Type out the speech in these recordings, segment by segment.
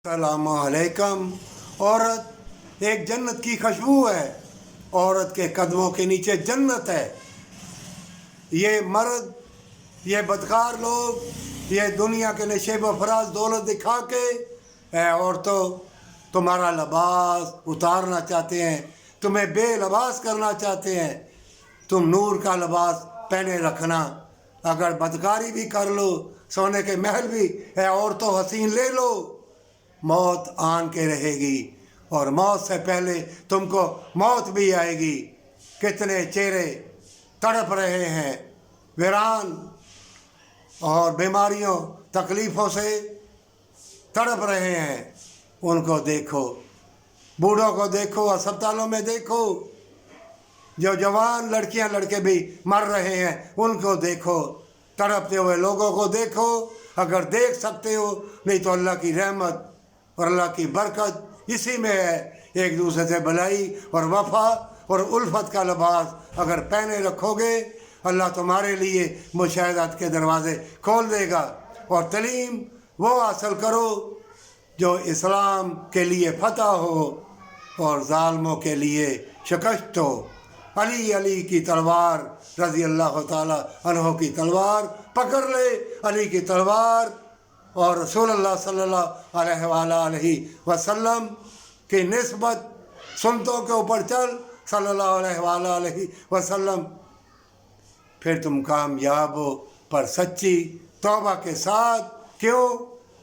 अस्सलाम अलैकुम। औरत एक जन्नत की खुशबू है, औरत के कदमों के नीचे जन्नत है। ये मर्द, ये बदकार लोग, ये दुनिया के नशे व फराज दौलत दिखा के औरतों तुम्हारा लिबास उतारना चाहते हैं, तुम्हें बेलिबास करना चाहते हैं। तुम नूर का लिबास पहने रखना। अगर बदकारी भी कर लो, सोने के महल भी औरतों हसीन ले लो, मौत आन के रहेगी और मौत से पहले तुमको मौत भी आएगी। कितने चेहरे तड़प रहे हैं, वीरान और बीमारियों तकलीफ़ों से तड़प रहे हैं। उनको देखो, बूढ़ों को देखो, अस्पतालों में देखो, जो जवान लड़कियां लड़के भी मर रहे हैं उनको देखो, तड़पते हुए लोगों को देखो। अगर देख सकते हो, नहीं तो अल्लाह की रहमत और अल्लाह की बरकत इसी में है। एक दूसरे से भलाई और वफा और उल्फत का लिबास अगर पहने रखोगे, अल्लाह तुम्हारे लिए मुशाहदात के दरवाज़े खोल देगा। और तलीम वो हासिल करो जो इस्लाम के लिए फ़तह हो और ज़ालिमों के लिए शिकस्त हो। अली की तलवार रज़ी अल्लाह ताला अन्हो की तलवार पकड़ ले, अली की तलवार और रसूलुल्लाह सल्लल्लाहु अलैहि वसल्लम की निस्बत सुन्नतों के ऊपर चल सल्लल्लाहु अलैहि वसल्लम, फिर तुम कामयाब हो, पर सच्ची तौबा के साथ। क्यों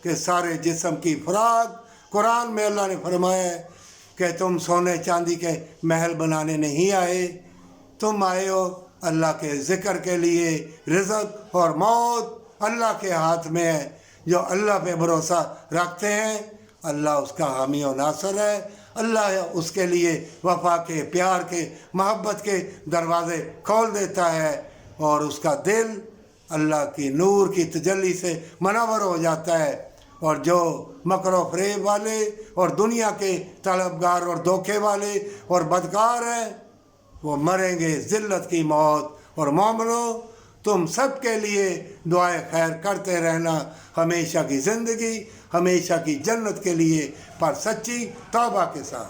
कि सारे जिस्म की खुराक, कुरान में अल्लाह ने फरमाया है कि तुम सोने चांदी के महल बनाने नहीं आए, तुम आए हो अल्लाह के ज़िक्र के लिए। रिज़्क़ और मौत अल्लाह के हाथ में है। जो अल्लाह पे भरोसा रखते हैं, अल्लाह उसका हामी और नासर है। अल्लाह उसके लिए वफ़ा के, प्यार के, मोहब्बत के दरवाज़े खोल देता है और उसका दिल अल्लाह की नूर की तजल्ली से मनवर हो जाता है। और जो मकर व फ़रेब वाले और दुनिया के तलबगार और धोखे वाले और बदकार हैं, वो मरेंगे ज़िल्लत की मौत। और मोमिनों, तुम सब के लिए दुआए खैर करते रहना, हमेशा की ज़िंदगी, हमेशा की जन्नत के लिए, पर सच्ची तौबा के साथ।